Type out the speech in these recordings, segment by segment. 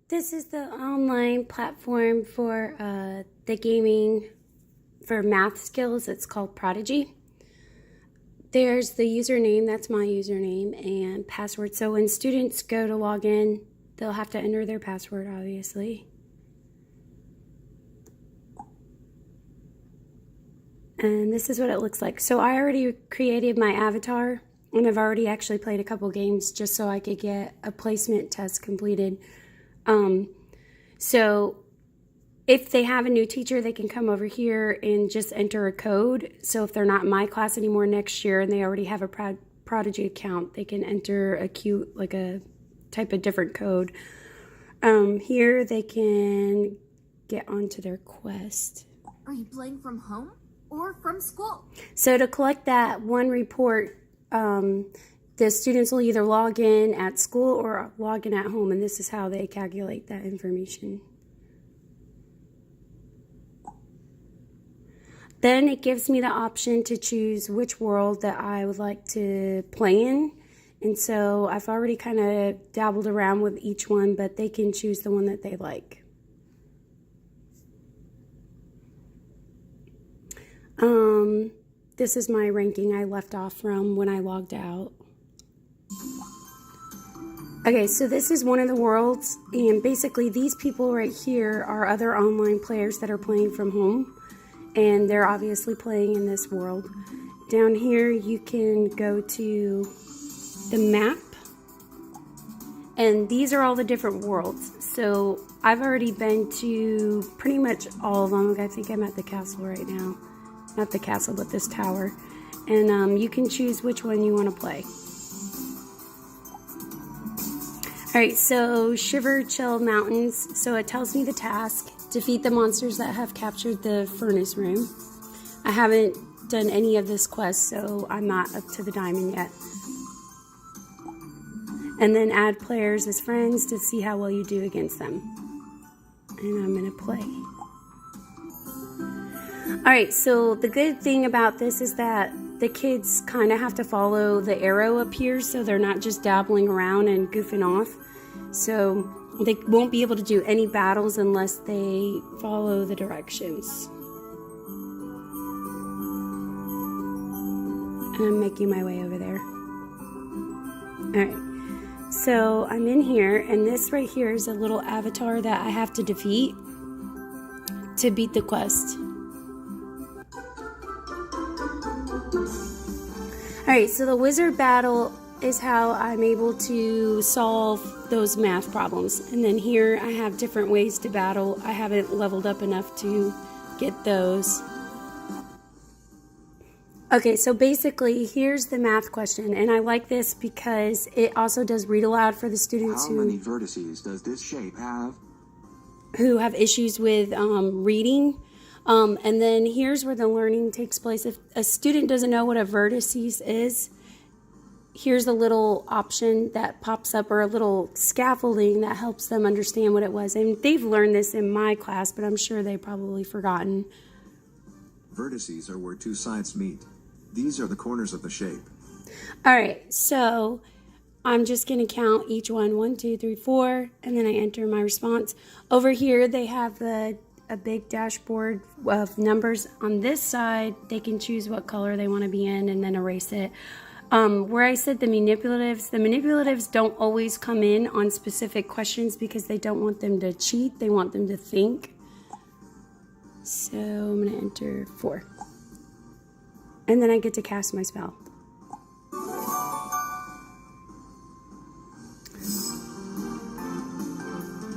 This is the online platform for the gaming for math skills. It's called Prodigy. There's the username, that's my username, and password. So when students go to log in, they'll have to enter their password, obviously. And this is what it looks like. So I already created my avatar, and I've already actually played a couple games just so I could get a placement test completed. So if they have a new teacher, they can come over here and just enter a code. So if they're not in my class anymore next year and they already have a Prodigy account, they can enter a cute, like a type of different code. Here they can get onto their quest. Are you playing from home or from school? So to collect that one report, the students will either log in at school or log in at home, and this is how they calculate that information. Then it gives me the option to choose which world that I would like to play in. And so I've already kind of dabbled around with each one, but they can choose the one that they like. This is my ranking I left off from when I logged out. Okay, so this is one of the worlds, and basically these people right here are other online players that are playing from home, and they're obviously playing in this world. Down here you can go to the map, and these are all the different worlds. So I've already been to pretty much all of them. I think I'm at the castle right now. Not the castle, but this tower. And you can choose which one you want to play. Alright, so Shiver Chill Mountains. So it tells me the task. Defeat the monsters that have captured the furnace room. I haven't done any of this quest, so I'm not up to the diamond yet. And then add players as friends to see how well you do against them. And I'm going to play. Alright, so the good thing about this is that the kids kind of have to follow the arrow up here, so they're not just dabbling around and goofing off. So they won't be able to do any battles unless they follow the directions. And I'm making my way over there. Alright, so I'm in here, and this right here is a little avatar that I have to defeat to beat the quest. Alright, so the wizard battle is how I'm able to solve those math problems. And then here I have different ways to battle. I haven't leveled up enough to get those. Okay, so basically here's the math question. And I like this because it also does read aloud for the students How many vertices does this shape have? Who have issues with reading. And then here's where the learning takes place. If a student doesn't know what a vertices is, here's a little option that pops up, or a little scaffolding that helps them understand what it was. And they've learned this in my class, but I'm sure they've probably forgotten. Vertices are where two sides meet. These are the corners of the shape. All right, so I'm just going to count each one. 1, 2, 3, 4, and then I enter my response. Over here, they have a big dashboard of numbers. On this side, they can choose what color they want to be in and then erase it. Where I said the manipulatives don't always come in on specific questions because they don't want them to cheat. They want them to think. So I'm going to enter 4. And then I get to cast my spell.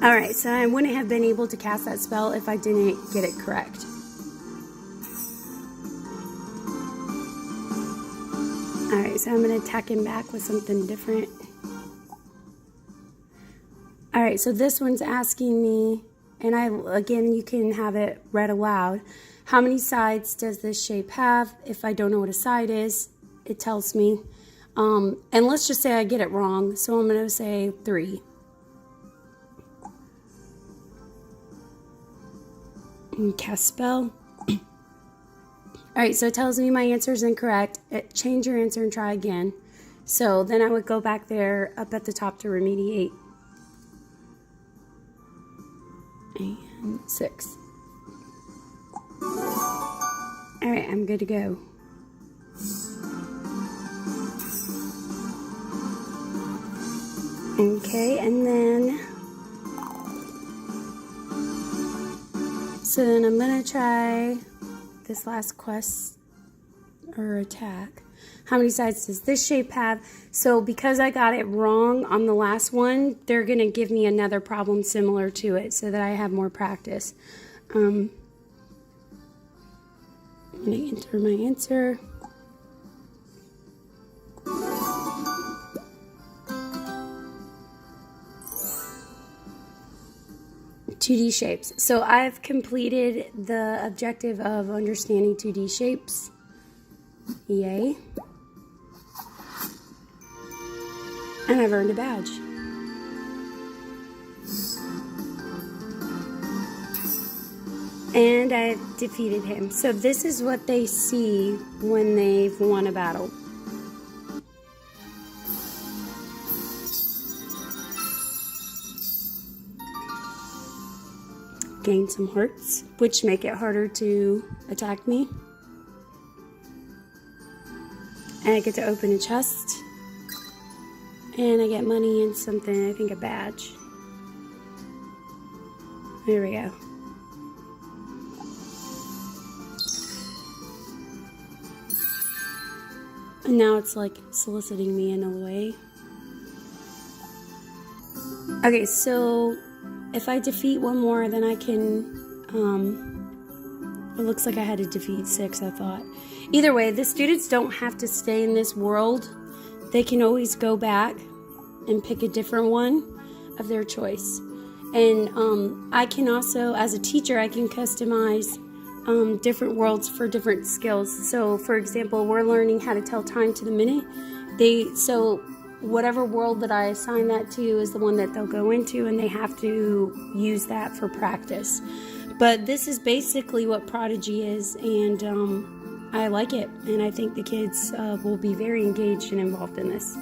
Alright, so I wouldn't have been able to cast that spell if I didn't get it correct. Alright, so I'm going to attack him back with something different. Alright, so this one's asking me, and again, you can have it read aloud. How many sides does this shape have? If I don't know what a side is, it tells me. And let's just say I get it wrong, so I'm going to say 3. And cast spell. Alright, so it tells me my answer is incorrect. Change your answer and try again. So then I would go back there up at the top to remediate. and 6. Alright, I'm good to go. Okay, and then, so then I'm going to try this last quest or attack. How many sides does this shape have? So because I got it wrong on the last one, they're going to give me another problem similar to it so that I have more practice. I'm going to enter my answer. (2D shapes). So I've completed the objective of understanding 2D shapes. Yay. And I've earned a badge. And I've defeated him. So this is what they see when they've won a battle. Gain some hearts, which make it harder to attack me. And I get to open a chest. And I get money and something, I think a badge. There we go. And now it's like soliciting me in a way. Okay, so if I defeat one more, then I can, it looks like I had to defeat 6, I thought. Either way, the students don't have to stay in this world. They can always go back and pick a different one of their choice. And I can also, as a teacher, I can customize different worlds for different skills. So, for example, we're learning how to tell time to the minute. So whatever world that I assign that to is the one that they'll go into, and they have to use that for practice. But this is basically what Prodigy is, and I like it, and I think the kids will be very engaged and involved in this.